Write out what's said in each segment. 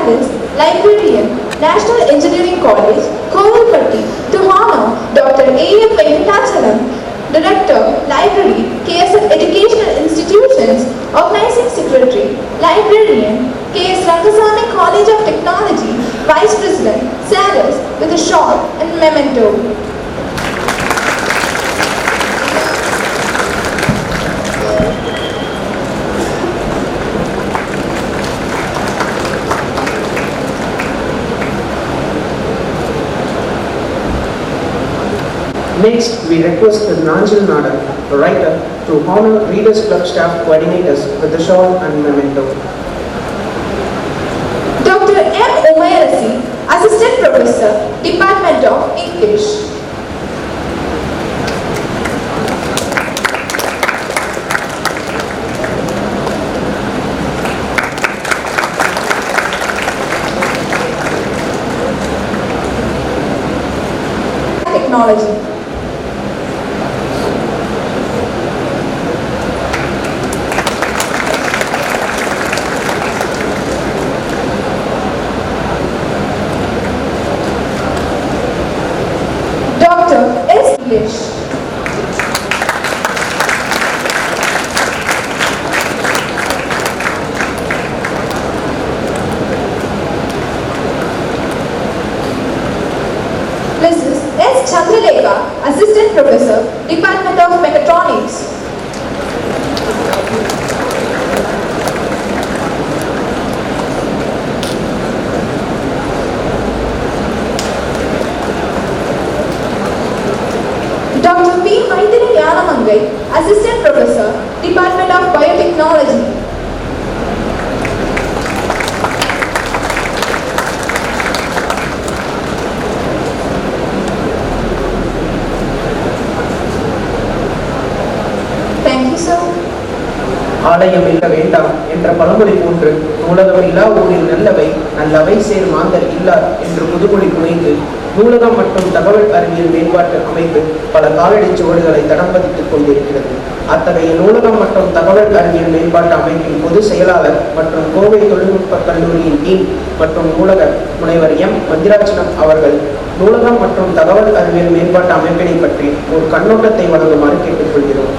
Charles, Librarian, National Engineering College, Kovalpatti, to honor Dr. A.M. Venkatachalam, Director, Library, KSF Educational Institutions, Organizing Secretary, Librarian, KS Rangasamy College of Technology, Vice President, Saras, with a short and memento. Next, we request the Nanjil Nadan, a writer, to honor Readers Club staff coordinators with the shawl and memento. Dr. M. Umayarasi, Assistant Professor, Department of English. Technology. English. Mrs. S. Chandralekha, Assistant Professor, Department of Mechatronics. Dr. P. Maithili Yanamangai, Assistant Professor, Department of Biotechnology. Thank you, sir. ஆலயம் இல்ல வேண்டாம் என்ற பழமொழி போன்று நூலகம் இல்லா ஊரில் நல்லவை நல்லவை சேர் மாந்தர் இல்லார் என்று புதுமொழி புனைந்து நூலகம் மற்றும் தகவல் அறிவியல் மேம்பாட்டு அமைப்பு பல காலடி சுவடுகளை தடம் பதித்துக் கொண்டிருக்கிறது. அத்தகைய நூலகம் மற்றும் தகவல் அறிவியல் மேம்பாட்டு அமைப்பின் பொதுச் செயலாளர் மற்றும் கோவை தொழில்நுட்ப கல்லூரியின் டீன் மற்றும் நூலகர் முனைவர் எம் மந்திராட்சணம் அவர்கள் நூலகம் மற்றும் தகவல் அறிவியல் மேம்பாட்டு அமைப்பினை பற்றி ஒரு கண்ணோட்டத்தை வழங்குமாறு கேட்டுக்கொள்கிறோம்.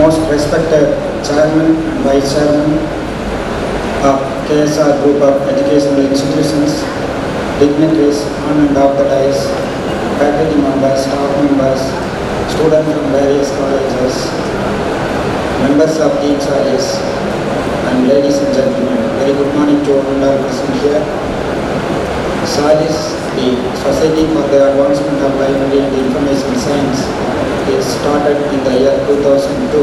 Most respected Chairman and Vice Chairman of KSR Group of Educational Institutions, dignitaries on and off the dais, faculty members, staff members, students from various colleges, members of Dean Salis, and ladies and gentlemen, very good morning to all our present here. Salis, the Society for the Advancement of Library and Information Science, is started in the year 2002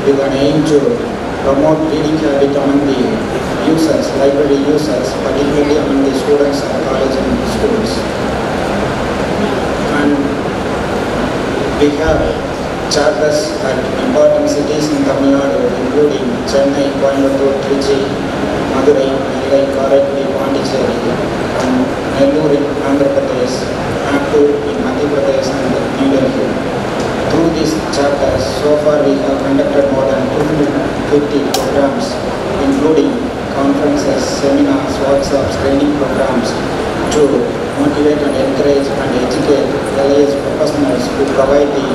with an aim to promote reading habit among the users, library users, particularly among the students of college and schools. And we have chapters at important cities in Tamil Nadu, including Chennai, Coimbatore, Trichy, Madurai, Nellai, Karaikudi, Pondicherry, and Nellore in Andhra Pradesh, Nagpur in Madhya Pradesh, and New Delhi. Through these chapters, so far we have conducted more than 250 programs, including conferences, seminars, workshops, training programs to motivate and encourage and educate LIS professionals who provide the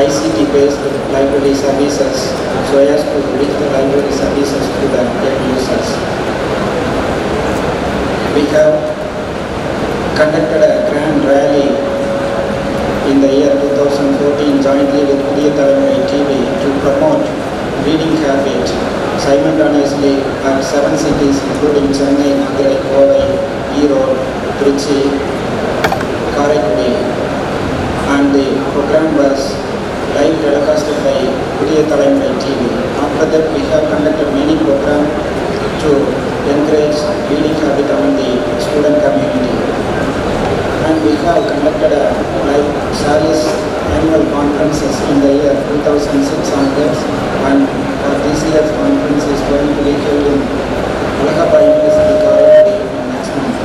ICT-based library services so as to reach the library services to the end users. We have conducted a grand rally in the year 2014 jointly with Pudhiya Thalaimurai TV to promote reading habit simultaneously at 7 cities including Chennai, Madurai, Kovai, Erode, Trichy, Karaikudi, and the program was live telecasted by Pudhiya Thalaimurai TV. After that we have conducted many programs to encourage reading habit among the student community. And we have conducted a live Salis annual conferences in the year 2006 onwards, and this year's conference is going to be held in Allahabad University College next month.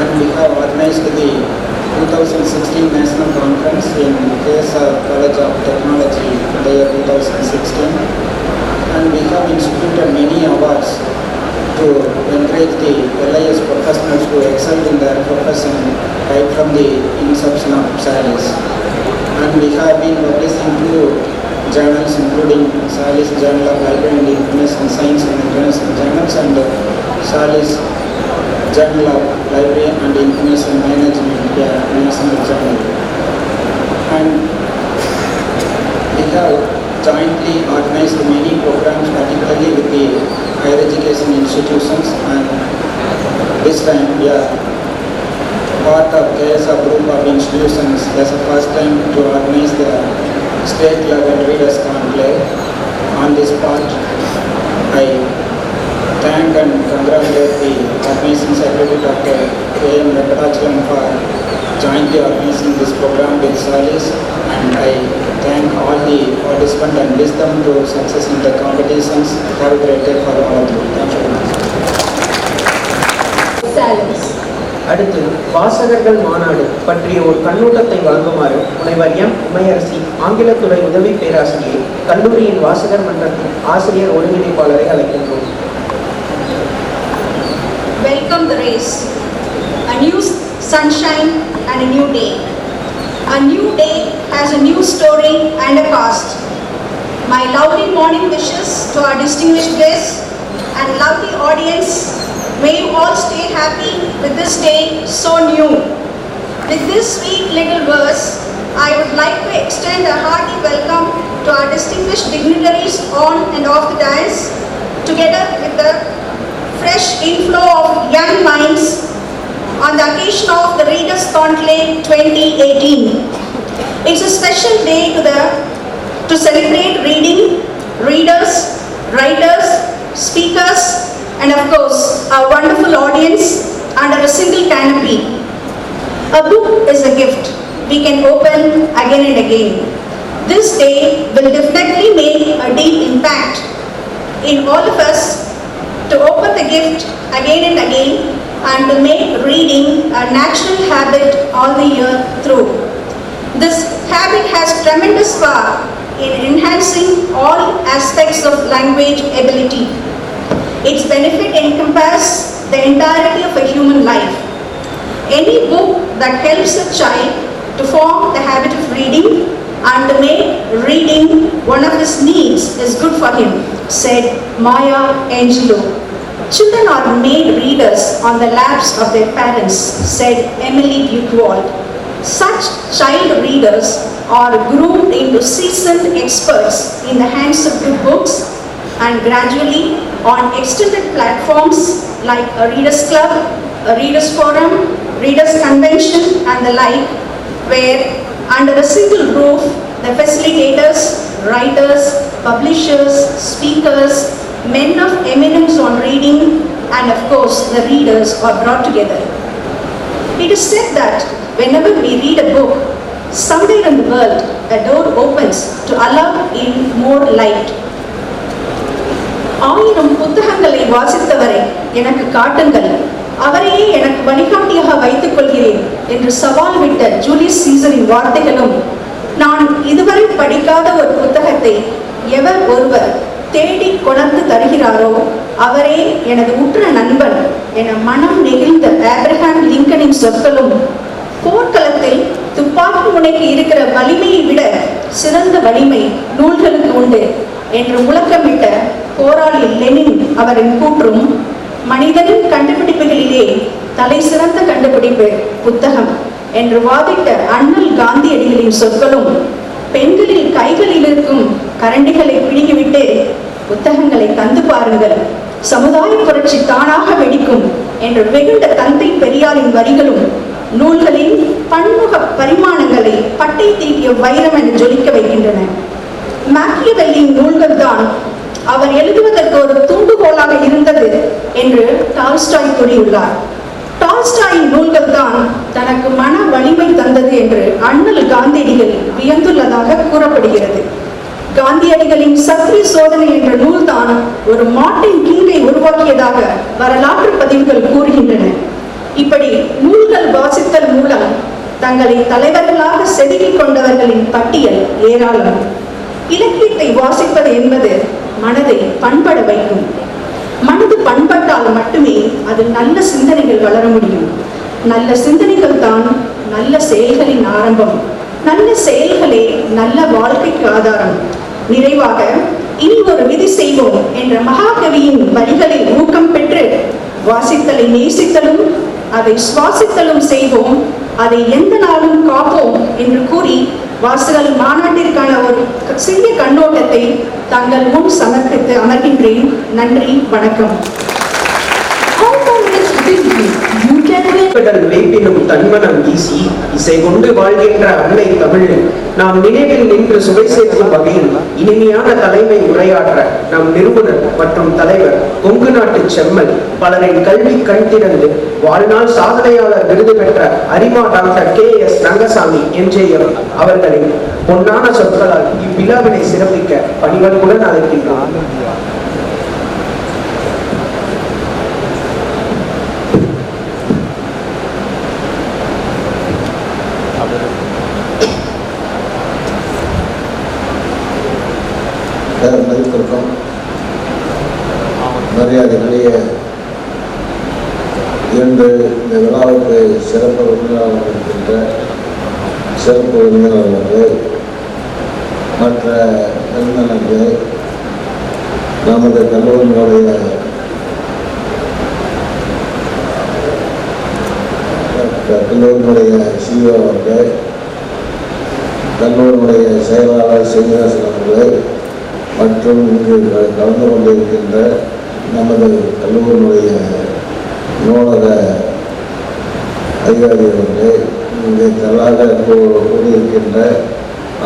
And we have organized the 2016 National Conference in KS College of Technology in the year 2016, and we have instituted many awards to encourage the LIS professionals to excel in their profession right from the inception of SALIS. And we have been publishing 2 journals, including SALIS Journal of Library and Information Science and International Journals, and SALIS Journal of Library and Information Management, National Journal. And we have jointly organized many programs, particularly with the higher education institutions, and this time we are part of KSA group of institutions. That's the first time to organize the state level readers conclave. On this part, I thank and congratulate the organizing secretary Dr. A.M. Venkatachalam for jointly organizing this program with SALIS, and I thank all the participants and wish them to success in the competitions. Have a great day for all of you. Thank you very much. SALIS. அடுத்து வாசகர்கள் மாநாடு பற்றிய ஒரு கண்ணோட்டத்தை வழங்குமாறு முனைவர் M உமையரசி ஆங்கிலத்துறை உதவி பேராசிரியை கல்லூரியின் வாசகர் மன்றத்தின் ஆசிரியர் ஒருங்கிணைப்பாளரை அழைக்கின்றோம். Welcome the race, a new sunshine and a new day. A new day has a new story and a past. My lovely morning wishes to our distinguished guests and lovely audience. May you all stay happy with this day so new. With this sweet little verse, I would like to extend a hearty welcome to our distinguished dignitaries on and off the dais, together with the fresh inflow of young minds on the occasion of the Readers' Conclave 2018. It's a special day to celebrate reading, readers, writers, speakers, and of course, our wonderful audience under a single canopy. A book is a gift we can open again and again. This day will definitely make a deep impact in all of us to open the gift again and again and to make reading a natural habit all the year through. This habit has tremendous power in enhancing all aspects of language ability. Its benefit encompasses the entirety of a human life. Any book that helps a child to form the habit of reading and to make reading one of his needs is good for him, said Maya Angelou. Children are made readers on the laps of their parents, said Emily Buchwald. Such child readers are groomed into seasoned experts in the hands of good books, and gradually on extended platforms like a readers club, a readers forum, readers convention and the like, where under a single roof the facilitators, writers, publishers, speakers, men of eminence on reading and of course the readers are brought together. It is said that whenever we read a book, somewhere in the world a door opens to allow in more light. ஆயிரம் புத்தகங்களை வாசித்தவரை எனக்கு காட்டுங்கள், அவரையே எனக்கு வழிகாட்டியாக வைத்துக் கொள்கிறேன் என்று சவால் விட்ட ஜூலியஸ் சீசரின் வார்த்தைகளும், நான் இதுவரை படிக்காத ஒரு புத்தகத்தை எவர் ஒருவர் தேடி கொணர்ந்து தருகிறாரோ அவரே எனது உற்ற நண்பன் என மனம் நெகிழ்ந்த ஆப்ரஹாம் லிங்கனின் சொற்களும், போர்க்களத்தில் துப்பாக்கி முனைக்கு இருக்கிற வலிமையை விட சிறந்த வலிமை நூல்களுக்கு உண்டு என்று முழக்கமிட்ட போராளி லெனின் அவரின் கூற்றும், மனிதனின் கண்டுபிடிப்புகளிலே தலை சிறந்த கண்டுபிடிப்பு புத்தகம் என்று வாதிட்ட அண்ணல் காந்தியடிகளின் சொற்களும், பெண்களில் கைகளில் இருக்கும் கரண்டிகளை பிடிக்கிவிட்டு புத்தகங்களை தந்து பாருங்கள், சமுதாய புரட்சி தானாக வெடிக்கும் என்று வெகுண்ட தந்தை பெரியாரின் வரிகளும் நூல்களின் பன்முக பரிமாணங்களை பட்டை தீட்டிய வைரம் என ஜொலிக்க வைக்கின்றன. மேக்கியவெல்லியின் நூல்கள் தான் அவர் எழுதுவதற்கு ஒரு தூண்டுகோலாக இருந்தது என்று டால்ஸ்டாய் கூறியுள்ளார். டால்ஸ்டாயின் நூல்கள் தான் தனக்கு மன வலிமை தந்தது என்று அண்ணல் காந்தியடிகள் வியந்துள்ளதாக கூறப்படுகிறது. காந்தியடிகளின் சத்திரிய சோதனை என்ற நூல்தான் ஒரு மார்ட்டின் கிங்கை உருவாக்கியதாக வரலாற்று பதிவுகள் கூறுகின்றன. இப்படி நூல்கள் வாசித்தல் மூலம் தங்களை தலைவர்களாக செதுக்கிக் கொண்டவர்களின் பட்டியல் ஏராளம். இலக்கியத்தை வாசிப்பது என்பது மனதை பண்பட வைக்கும். மனது பண்பட்டால் மட்டுமே அதில் நல்ல சிந்தனைகள் வளர முடியும். நல்ல சிந்தனைகள் தான் நல்ல செயல்களின் ஆரம்பம். நல்ல செயல்களே நல்ல வாழ்க்கைக்கு ஆதாரம். நிறைவாக இனி ஒரு விதி செய்வோம் என்ற மகாகவியின் வரிகளில் ஊக்கம் பெற்று வாசித்தலை நேசித்தலும் அதை சுவாசித்தலும் செய்வோம், அதை எந்த நாளும் காப்போம் என்று கூறி வாசகர் மாநாட்டிற்கான ஒரு சிறிய கண்ணோட்டத்தை தங்கள் முன் சமர்ப்பித்து அமர்கின்றேன். நன்றி, வணக்கம். வேப்பினும் தன்மனம் வீசி இசை கொண்டு வாழ்கின்ற அன்னை தமிழில் நாம் நினைவில் நின்று சுவை சேர்க்கும் வகையில் இனிமையான தலைமை உரையாற்ற நம் நிறுவனர் மற்றும் தலைவர் கொங்கு நாட்டு செம்மல் பலரின் கல்வி கண் திறந்து வாழ்நாள் சாதனையாளர் விருது பெற்ற அரிமா டாக்டர் KS ரங்கசாமி MJM அவர்களின் பொன்னான சொற்களால் இவ்விழாவினை சிறப்பிக்க பணிவன்புடன் அழைக்கின்றோம். மதிப்பிற்கும் மரியாதைக்குரிய இன்று இந்த விழாவுக்கு சிறப்பு விருந்தினராக இருக்கின்ற சிறப்பு விருந்தினர்கள், மற்ற விருந்தினர்கள், நமது கல்லூரியினுடைய CEO அவர்கள், கல்லூரியினுடைய செயலாளர் சீனிவாசன் அவர்கள் மற்றும் இங்கு கலந்து கொண்டிருக்கின்ற நமது கல்லூரியினுடைய நூலக அதிகாரிகளே, இங்கே தலாக கூடியிருக்கின்ற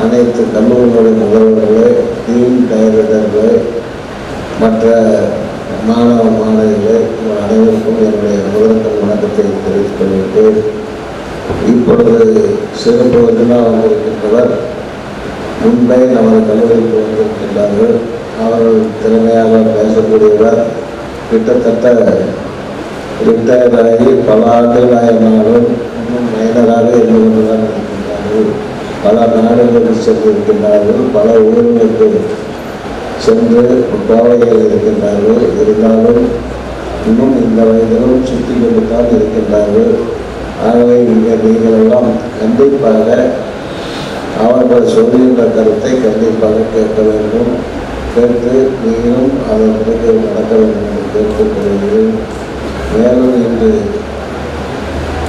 அனைத்து கல்லூரிகளுடைய முதல்வர்களே, டீன் டைரக்டர்களே, மற்ற மாணவ மாணவிகளே, அனைவருக்கும் என்னுடைய முதற்கண் வணக்கத்தை தெரிவித்துக் கொள்கிறேன். இப்பொழுது சிறப்பு விருந்தினராக வந்திருக்கின்றவர் முன்பே நமது கல்லூரிக்கு வந்திருக்கின்றார்கள். அவர்கள் திறமையாக பேசக்கூடியவர். கிட்டத்தட்ட ரிட்டையர்டாகி பல ஆண்டுகளாயினாலும் இன்னும் மைனராக இருந்து கொண்டுதான் இருக்கின்றார்கள். பல நாடுகளுக்கு சென்றிருக்கின்றார்கள், பல ஊர்களுக்கு சென்று கோவையில் இருக்கின்றார்கள். இருந்தாலும் இன்னும் இந்த வயதிலும் சுற்றி கொண்டுதான் இருக்கின்றார்கள். ஆகவே இங்கே நீங்கள் எல்லாம் கண்டிப்பாக அவர்கள் சொல்கின்ற கருத்தை கண்டிப்பாக கேட்க வேண்டும். கேட்டு நீங்களும் அதற்கு நடக்க வேண்டும் என்று கேட்டுக்கொள்கிறேன். மேலும் இன்று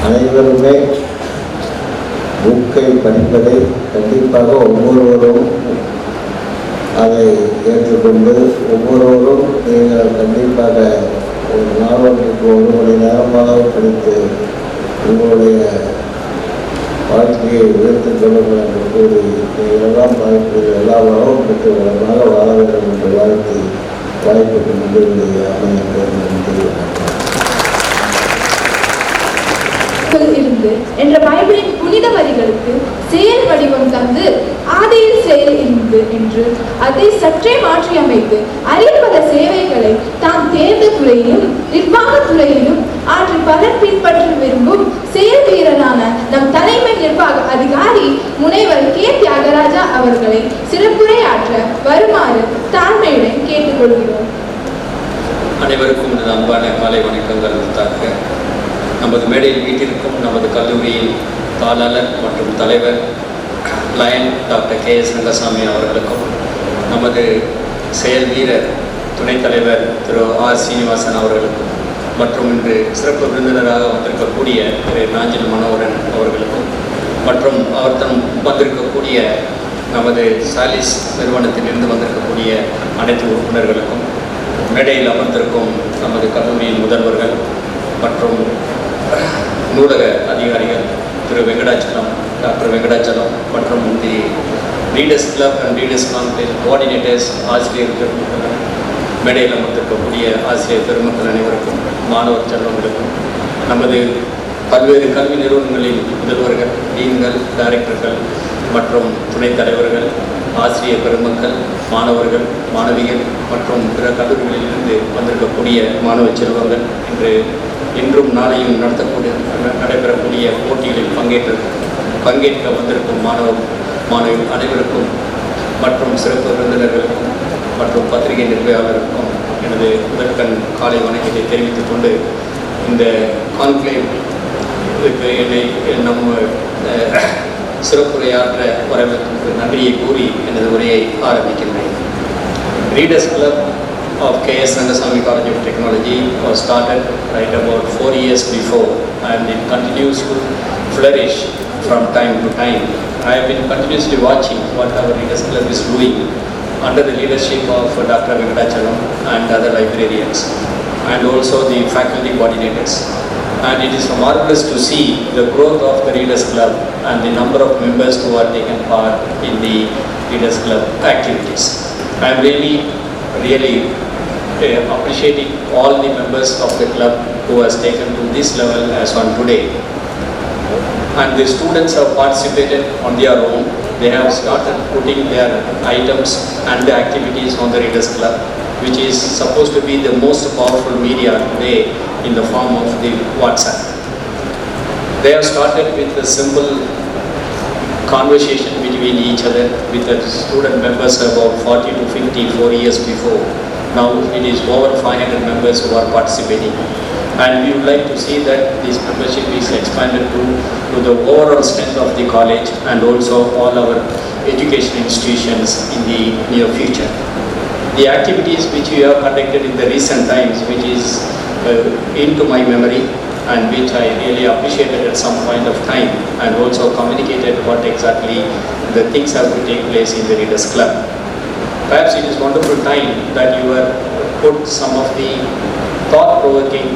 அனைவருமே புக்கை படிப்பதை கண்டிப்பாக ஒவ்வொருவரும் அதை ஏற்றுக்கொண்டு ஒவ்வொருவரும் நீங்கள் கண்டிப்பாக ஒரு நாவலுக்கு 1 மணி நேரமாக படித்து உங்களுடைய வாழ்க்கையை உயர்த்திக் கொள்ளுங்கள் என்று கூறி நீங்கள் எல்லாம் பார்க்கக்கூடிய எல்லா வளமும் பெற்று வளமாக வாழ வேண்டும் என்று வாழ்த்தி வாய்ப்புக்கு நன்றியுடைய அமைய இருந்து என்ற பைபிளின் புனித வரிகளுக்கு செயல் வடிவம் தந்து ஆதியில் செயல் இருந்து என்று அதை சற்றே மாற்றியமைத்து அறியப்பட சேவைகளை தான் தேர்ந்த துறையிலும் நிர்வாக துறையிலும் ஆற்றி பலர் பின்பற்ற விரும்பும் செயல் வீரரான நம் தலைமை நிர்வாக அதிகாரி முனைவர் K. தியாகராஜா அவர்களை சிறப்புரையாற்ற வருமாறு தாழ்மையுடன் கேட்டுக்கொள்கிறோம். அனைவருக்கும் எனது அன்பான காலை வணக்கங்கள் உண்டாக. நமது மேடையில் வீட்டிற்கும் நமது கல்லூரியின் தாளாளர் மற்றும் தலைவர் லயன் டாக்டர் KS ரங்கசாமி அவர்களுக்கும், நமது செயல் வீரர் துணைத் தலைவர் திரு R. சீனிவாசன் அவர்களுக்கும், மற்றும் இன்று சிறப்பு விருந்தினராக வந்திருக்கக்கூடிய திரு நாஞ்சில் மனோகரன் அவர்களுக்கும், மற்றும் அவர்தம் வந்திருக்கக்கூடிய நமது சாலிஸ் நிறுவனத்திலிருந்து வந்திருக்கக்கூடிய அனைத்து உறுப்பினர்களுக்கும், மேடையில் அமர்ந்திருக்கும் நமது கல்லூரியின் முதல்வர்கள் மற்றும் நூலக அதிகாரிகள் திரு வெங்கடாச்சலம், டாக்டர் வெங்கடாச்சலம், மற்றும் the readers club and readers conclave coordinators, ஆசிரியர் பெருமக்கள், மேடையில் அமர்ந்திருக்கக்கூடிய ஆசிரியர் பெருமக்கள் அனைவருக்கும், மாணவர் செல்வங்களுக்கும், நமது பல்வேறு கல்வி நிறுவனங்களின் முதல்வர்கள், டீன்கள், டைரக்டர்கள் மற்றும் துணைத் தலைவர்கள், ஆசிரியர் பெருமக்கள், மாணவர்கள், மாணவிகள் மற்றும் பிற கல்லூரிகளிலிருந்து வந்திருக்கக்கூடிய மாணவ செல்வங்கள், இன்றும் நாளையும் நடைபெறக்கூடிய போட்டிகளில் பங்கேற்று பங்கேற்க வந்திருக்கும் மாணவர்கள் அனைவருக்கும் மற்றும் சிறப்பு விருந்தினர்களுக்கும் மற்றும் பத்திரிகை நிர்வாகிகளுக்கும் எனது முதற்கண் காலை வணக்கத்தை தெரிவித்துக் கொண்டு இந்த கான்க்ளேவ் என்னை நம்ம சிறப்புரையாற்ற வரவேற்புக்கு நன்றியை கூறி எனது உரையை ஆரம்பிக்கின்றேன். Readers Club of K.S. Rangasamy College of Technology was started right about 4 years before, and it continues to flourish from time to time. I have been continuously watching what our Readers Club is doing under the leadership of Dr. Venkatachalam and other librarians, and also the faculty coordinators. And it is marvelous to see the growth of the Readers Club and the number of members who are taken part in the Readers Club activities. I am really appreciating all the members of the club who has taken to this level as on today. And the students have participated on their own. They have started putting their items and the activities on the Readers Club, which is supposed to be the most powerful media today in the form of the WhatsApp. They have started with a simple conversation between each other with the student members about 40 to 50 4 years before. Now it is over 500 members who are participating, and we would like to see that this membership is expanded to the overall strength of the college and also all our education institutions in the near future. The activities which we have conducted in the recent times, which is into my memory and which I really appreciated at some point of time, and also communicated what exactly the things have to take place in the Readers Club. Perhaps it is wonderful time that you have put some of the thought-provoking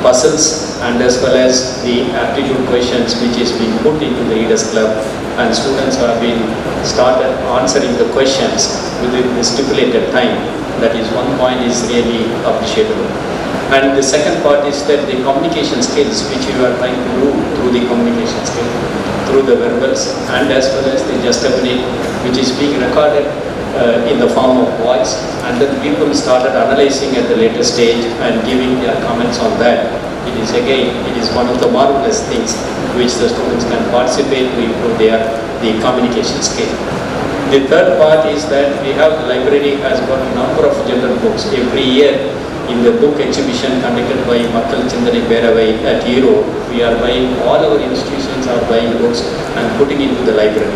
puzzles and as well as the aptitude questions which is being put into the Readers Club, and students have been started answering the questions within the stipulated time. That is one point is really appreciable. And the second part is that the communication skills which you are trying to do through the communication skill, through the verbals and as well as the gestibulate, which is being recorded in the form of voice, and then people started analyzing at the later stage and giving their comments on that. It is one of the marvelous things which the students can participate to improve the communication skill. The third part is that we have the library has got a number of general books every year. In the book exhibition conducted by Makkal Chindani Beravai at Europe, we are buying, all our institutions are buying books and putting into the library.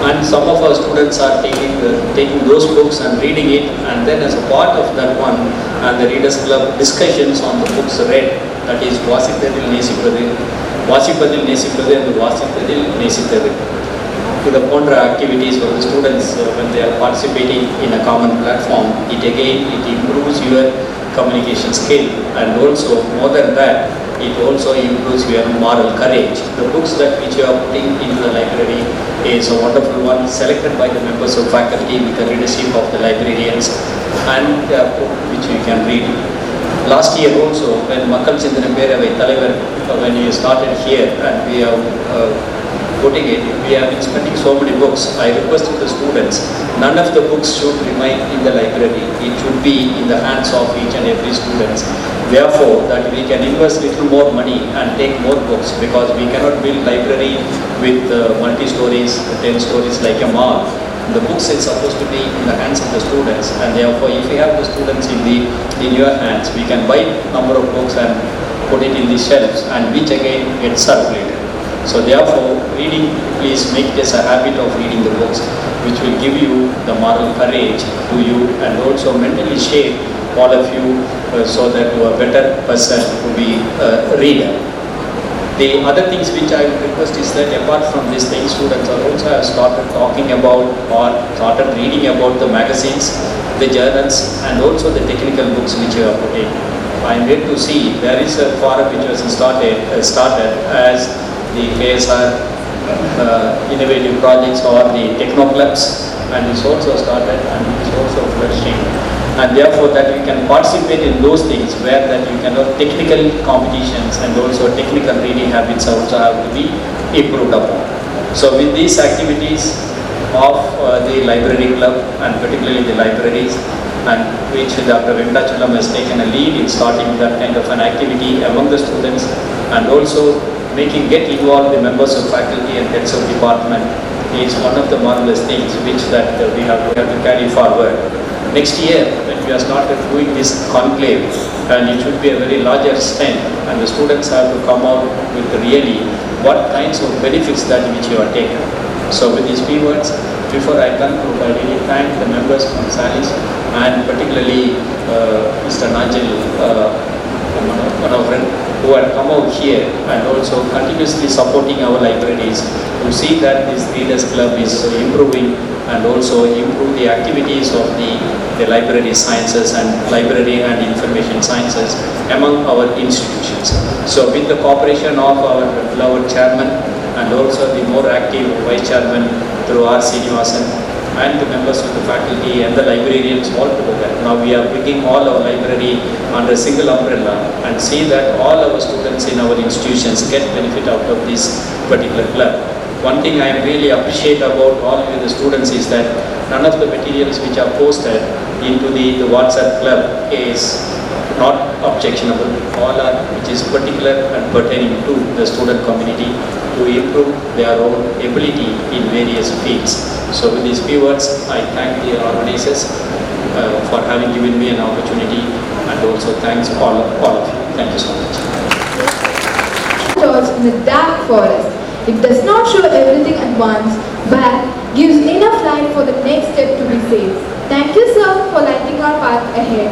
And some of our students are taking those books and reading it, and then as a part of that one, and the Readers Club discussions on the books read, that is Vasippadil Nesippadil and Vasippadil Nesithavil. To the Pondra activities for the students when they are participating in a common platform, it improves your communication skill, and also more than that, it also improves your moral courage. The books that which you are putting into the library is a wonderful one, selected by the members of faculty with the leadership of the librarians, and which you can read. Last year also, when Makkal Chindana Beravai Talavar, when you started here and we have putting it, we have been spending so many books. I requested the students, none of the books should remain in the library. It should be in the hands of each and every student. Therefore, that we can invest little more money and take more books, because we cannot build library with multi-stories, 10 stories like a mall. The books is supposed to be in the hands of the students, and therefore if we have the students in your hands, we can buy number of books and put it in the shelves, and which again gets circulated. So therefore, reading, please make this a habit of reading the books, which will give you the moral courage to you and also mentally shape all of you so that you are a better person to be a reader. The other things which I would request is that apart from these things, students are also have started talking about or started reading about the magazines, the journals, and also the technical books which you are putting. I am yet to see there is a forum which was started as the KSR innovative projects or the techno clubs, and it's also started and it's also flourishing, and therefore that we can participate in those things where that you can have technical competitions, and also technical reading habits also have to be improved upon. So with these activities of the library club, and particularly the libraries, and which Dr. Venkatachalam has taken a lead in starting that kind of an activity among the students, and also get involved the members of faculty and heads of department is one of the marvelous things which that we have to carry forward. Next year, when we are started doing this conclave, and it should be a very larger strength, and the students have to come out with really what kinds of benefits that which you are taken. So with these few words, before I conclude, I really thank the members from SALIS and particularly Mr. Najil Manoharan, who had come out here and also continuously supporting our libraries to see that this Readers Club is improving and also improve the activities of the library sciences and library and information sciences among our institutions. So with the cooperation of our beloved chairman and also the more active vice chairman through R. Srinivasan and the members of the faculty and the librarians all together, now we are bringing all our library under a single umbrella and see that all our students in our institutions get benefit out of this particular club. One thing I really appreciate about all of the students is that none of the materials which are posted into the WhatsApp club is not objectionable. All are which is particular and pertaining to the student community to improve their own ability in various fields. So with these few words, I thank the organizers for having given me an opportunity and also thanks all of you. Thank you so much. In the dark forest. It does not show everything at once, but gives enough light for the next step to be safe. Thank you, sir, for lighting our path ahead.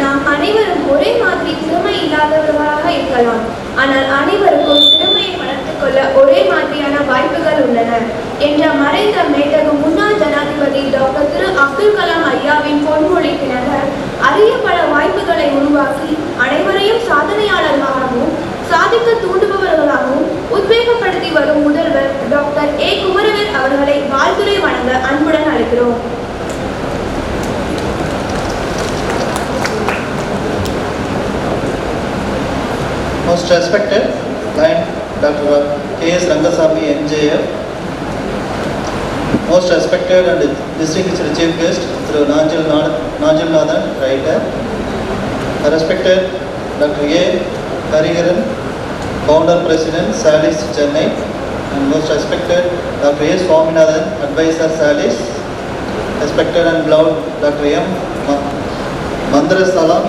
நாம் அனைவரும் ஒரே மாதிரி திறமை இல்லாதவர்களாக இருக்கலாம், ஆனால் அனைவருக்கும் திறமையை வளர்த்துக் கொள்ள ஒரே மாதிரியான வாய்ப்புகள் உள்ளன என்ற மறைந்த மேதகு முன்னாள் ஜனாதிபதி டாக்டர் திரு அப்துல் கலாம் ஐயாவின் பொன்மொழிக்கிணங்க அரிய பல வாய்ப்புகளை உருவாக்கி அனைவரையும் சாதனையாளர்களாகவும் சாதிக்க தூண்டுபவர்களாகவும் உத்வேகப்படுத்தி வரும் முதல்வர் டாக்டர் ஏ குமரவேல் அவர்களை வாழ்த்துரை வழங்க அன்புடன் அழைக்கிறோம். Most respected client Dr. K.S. Rangasamy MJF, most respected and distinguished chief guest Sri Najil Nathan, writer, respected Dr. A. Hariharan, founder president SALIS Chennai, and most respected Dr. A. Swaminathan, advisor SALIS, respected and beloved Dr. M. Mandarasalam,